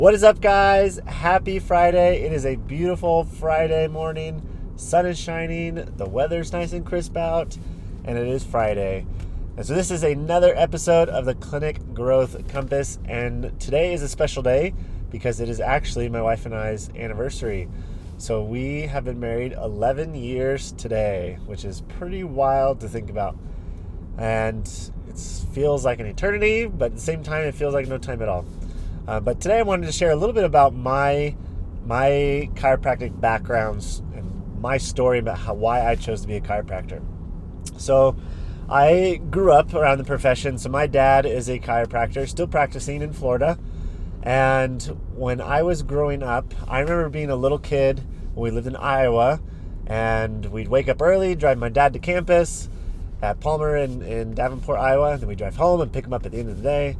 What is up, guys? Happy Friday. It is a beautiful Friday morning. Sun is shining, the weather's nice and crisp out, and it is Friday. And so this is another episode of the Clinic Growth Compass, and today is a special day because it is actually my wife and I's anniversary. So we have been married 11 years today, which is pretty wild to think about. And it feels like an eternity, but at the same time, it feels like no time at all. But today I wanted to share a little bit about my chiropractic backgrounds and my story about why I chose to be a chiropractor. So I grew up around the profession. So my dad is a chiropractor, still practicing in Florida. And when I was growing up, I remember being a little kid when we lived in Iowa, and we'd wake up early, drive my dad to campus at Palmer in Davenport, Iowa. Then we'd drive home and pick him up at the end of the day.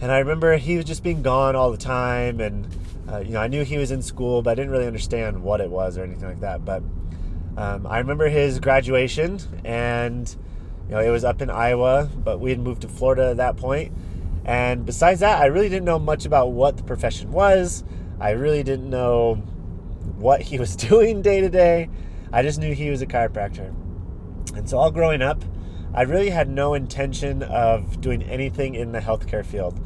And I remember he was just being gone all the time, and I knew he was in school, but I didn't really understand what it was or anything like that. But I remember his graduation, and it was up in Iowa, but we had moved to Florida at that point. And besides that, I really didn't know much about what the profession was. I really didn't know what he was doing day to day. I just knew he was a chiropractor. And so all growing up, I really had no intention of doing anything in the healthcare field.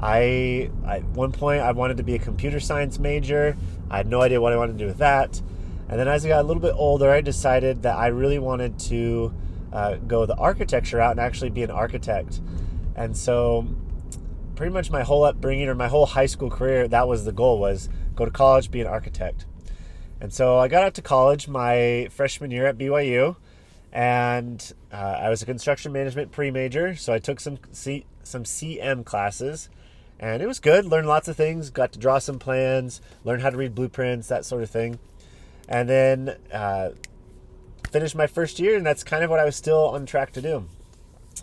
At one point, I wanted to be a computer science major. I had no idea what I wanted to do with that. And then as I got a little bit older, I decided that I really wanted to go the architecture route and actually be an architect. And so pretty much my whole upbringing or my whole high school career, that was the goal, was go to college, be an architect. And so I got out to college my freshman year at BYU. And I was a construction management pre-major, so I took some CM classes, and it was good. Learned lots of things, got to draw some plans, learn how to read blueprints, that sort of thing. And then finished my first year, and that's kind of what I was still on track to do.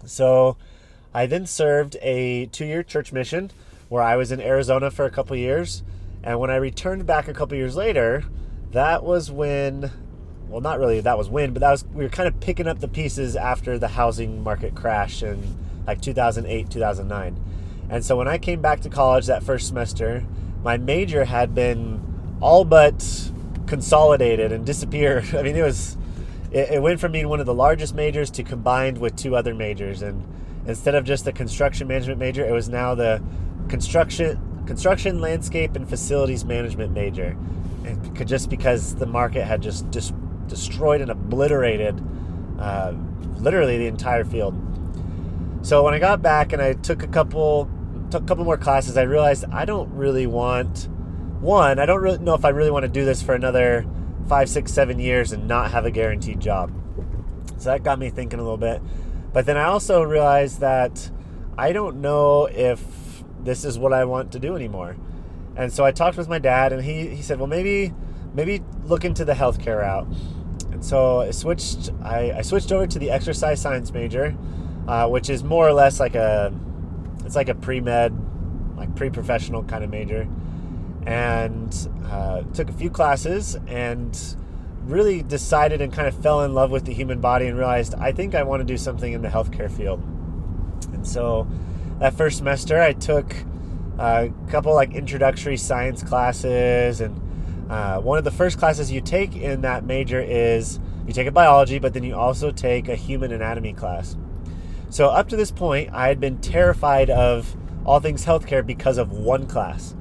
So I then served a 2-year church mission where I was in Arizona for a couple years. And when I returned back a couple years later, that was when... Well, not really that was when, but we were kind of picking up the pieces after the housing market crash in like 2008, 2009. And so when I came back to college that first semester, my major had been all but consolidated and disappeared. I mean, it went from being one of the largest majors to combined with 2 other majors. And instead of just the construction management major, it was now the construction, landscape, and facilities management major. And just because the market had just destroyed and obliterated literally the entire field. So when I got back and I took a couple more classes, I realized I don't really know if I really want to do this for another 5, 6, 7 years and not have a guaranteed job. So that got me thinking a little bit. But then I also realized that I don't know if this is what I want to do anymore. And so I talked with my dad, and he said, well, maybe look into the healthcare route. And so I switched over to the exercise science major, which is more or less like a pre-med, like pre-professional kind of major. And took a few classes and really decided and kind of fell in love with the human body and realized I think I want to do something in the healthcare field. And so that first semester I took a couple like introductory science classes, and one of the first classes you take in that major is you take a biology, but then you also take a human anatomy class. So up to this point, I had been terrified of all things healthcare because of one class.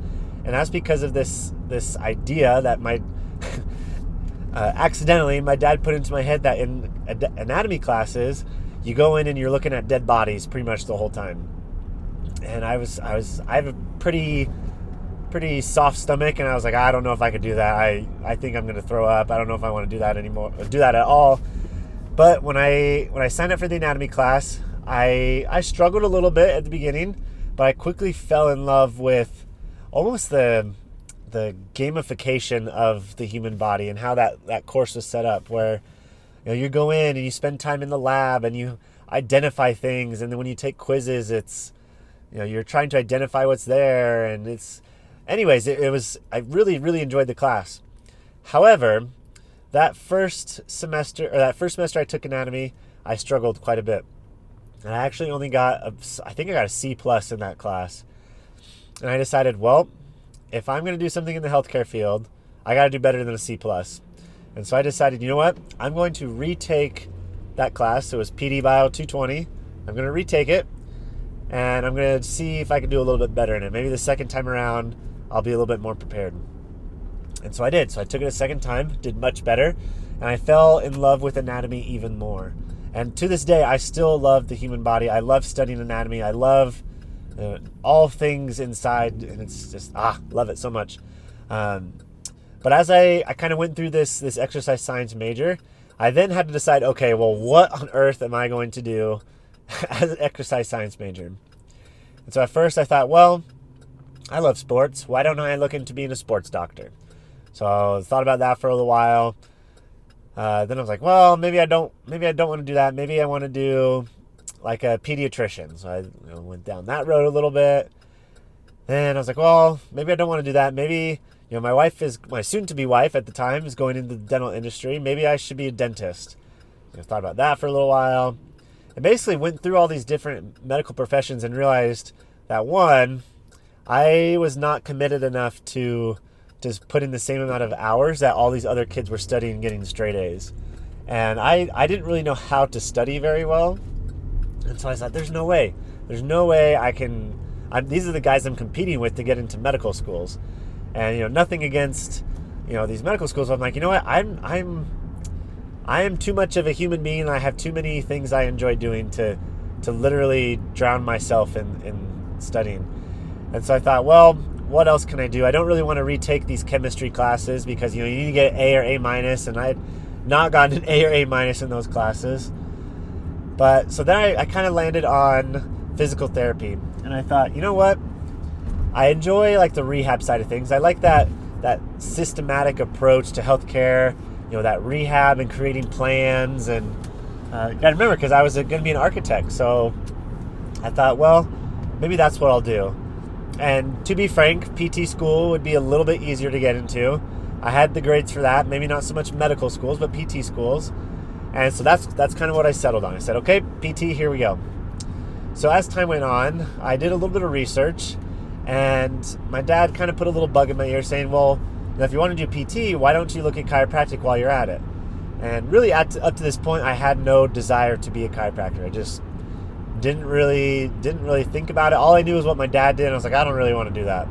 And that's because of this idea that my accidentally my dad put into my head that in anatomy classes, you go in and you're looking at dead bodies pretty much the whole time. And I have a pretty soft stomach, and I was like, I don't know if I could do that. I think I'm going to throw up. I don't know if I want to do that anymore, or do that at all. But when I signed up for the anatomy class, I struggled a little bit at the beginning, but I quickly fell in love with almost the gamification of the human body and how that course was set up, where you go in and you spend time in the lab and you identify things, and then when you take quizzes, it's you're trying to identify what's there, and I really, really enjoyed the class. However, that first semester I took anatomy, I struggled quite a bit. And I actually only got I think I got a C+ in that class. And I decided, well, if I'm going to do something in the healthcare field, I got to do better than a C+. And so I decided, you know what? I'm going to retake that class. It was PD Bio 220. I'm going to retake it, and I'm going to see if I can do a little bit better in it. Maybe the second time around, I'll be a little bit more prepared. And so I did. So I took it a second time, did much better, and I fell in love with anatomy even more. And to this day, I still love the human body. I love studying anatomy. I love all things inside, and it's just, love it so much. But as I kind of went through this exercise science major, I then had to decide, okay, well, what on earth am I going to do as an exercise science major? And so at first I thought, well, I love sports. Why don't I look into being a sports doctor? So I thought about that for a little while. Then I was like, well, maybe I don't want to do that. Maybe I want to do like a pediatrician. So I went down that road a little bit. Then I was like, well, maybe I don't want to do that. Maybe, my soon-to-be wife at the time is going into the dental industry. Maybe I should be a dentist. I thought about that for a little while. I basically went through all these different medical professions and realized that, one, I was not committed enough to just put in the same amount of hours that all these other kids were studying and getting straight A's. And I didn't really know how to study very well. And so I thought, there's no way I can, these are the guys I'm competing with to get into medical schools. And, nothing against, these medical schools. I'm like, you know what, I am too much of a human being, and I have too many things I enjoy doing to literally drown myself in studying. And so I thought, well, what else can I do? I don't really want to retake these chemistry classes because, you need to get an A or A minus, and I had not gotten an A or A minus in those classes. But so then I kind of landed on physical therapy, and I thought, you know what? I enjoy like the rehab side of things. I like that systematic approach to healthcare, that rehab and creating plans. And you gotta remember, because I was going to be an architect, so I thought, well, maybe that's what I'll do. And to be frank, PT school would be a little bit easier to get into. I had the grades for that. Maybe not so much medical schools, but PT schools. And so that's kind of what I settled on. I said, okay, PT, here we go. So as time went on, I did a little bit of research, and my dad kind of put a little bug in my ear saying, well, if you want to do PT, why don't you look at chiropractic while you're at it? And really up to this point, I had no desire to be a chiropractor. I just didn't really think about it. All I knew was what my dad did, and I was like, I don't really want to do that.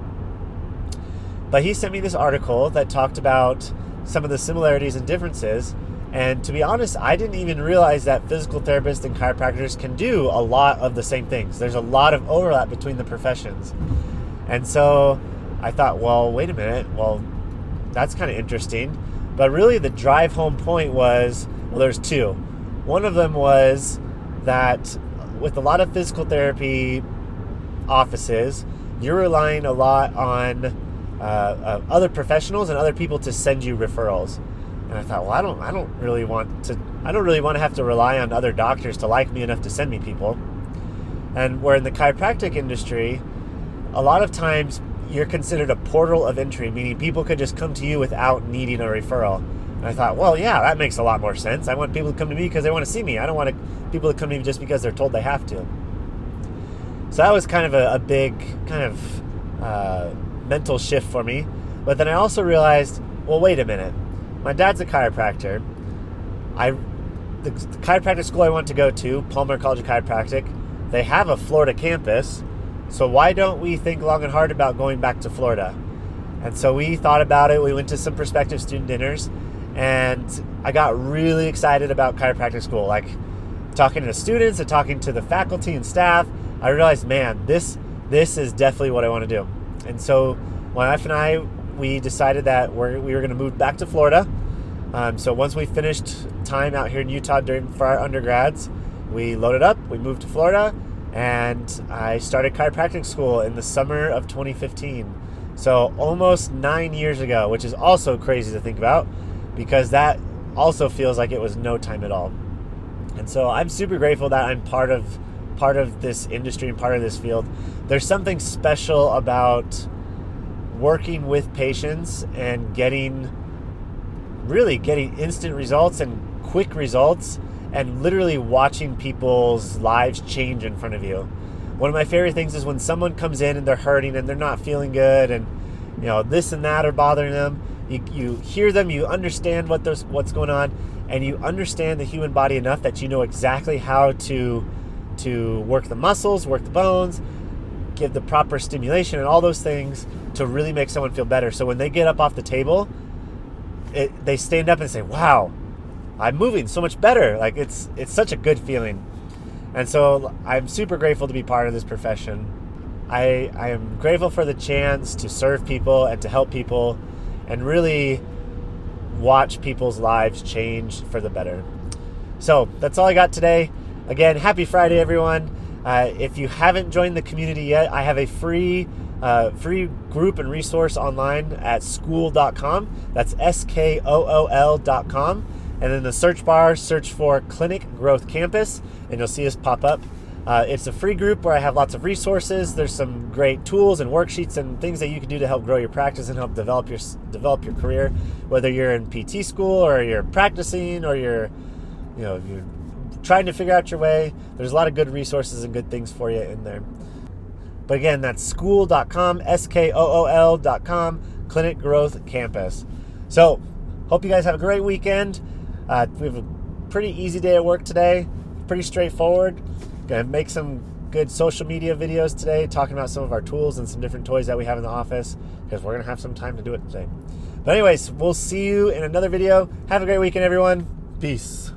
But he sent me this article that talked about some of the similarities and differences. And to be honest, I didn't even realize that physical therapists and chiropractors can do a lot of the same things. There's a lot of overlap between the professions. And so I thought, well, wait a minute. Well, that's kind of interesting. But really the drive home point was, well, there's two. One of them was that with a lot of physical therapy offices, you're relying a lot on other professionals and other people to send you referrals. And I thought, well, I don't really want to have to rely on other doctors to like me enough to send me people. And where in the chiropractic industry, a lot of times you're considered a portal of entry, meaning people could just come to you without needing a referral. And I thought, well, yeah, that makes a lot more sense. I want people to come to me because they want to see me. I don't want people to come to me just because they're told they have to. So that was kind of a big kind of mental shift for me. But then I also realized, well, wait a minute. My dad's a chiropractor. The chiropractic school I want to go to, Palmer College of Chiropractic, they have a Florida campus. So why don't we think long and hard about going back to Florida? And so we thought about it. We went to some prospective student dinners, and I got really excited about chiropractic school. Like talking to students and talking to the faculty and staff, I realized, man, this is definitely what I want to do. And so my wife and I, we decided that we were going to move back to Florida. So once we finished time out here in Utah for our undergrads, we loaded up, we moved to Florida, and I started chiropractic school in the summer of 2015. So almost 9 years ago, which is also crazy to think about because that also feels like it was no time at all. And so I'm super grateful that I'm part of this industry and part of this field. There's something special about working with patients and getting instant results and quick results and literally watching people's lives change in front of you. One of my favorite things is when someone comes in and they're hurting and they're not feeling good, and this and that are bothering them. You hear them, you understand what's going on, and you understand the human body enough that you know exactly how to work the muscles, work the bones, give the proper stimulation and all those things to really make someone feel better. So when they get up off the table, they stand up and say, wow, I'm moving so much better. Like it's such a good feeling. And so I'm super grateful to be part of this profession. I am grateful for the chance to serve people and to help people and really watch people's lives change for the better. So that's all I got today. Again, happy Friday, everyone. If you haven't joined the community yet, I have a free group and resource online at skool.com. That's SKOOL.com. And in the search bar, search for Clinic Growth Campus, and you'll see us pop up. It's a free group where I have lots of resources. There's some great tools and worksheets and things that you can do to help grow your practice and help develop your career, whether you're in PT school or you're practicing or you're trying to figure out your way. There's a lot of good resources and good things for you in there. But again, that's skool.com, SKOOL.com, Clinic Growth Campus. So, hope you guys have a great weekend. We have a pretty easy day at work today. Pretty straightforward. Gonna make some good social media videos today, talking about some of our tools and some different toys that we have in the office, because we're gonna have some time to do it today. But anyways, we'll see you in another video. Have a great weekend, everyone. Peace.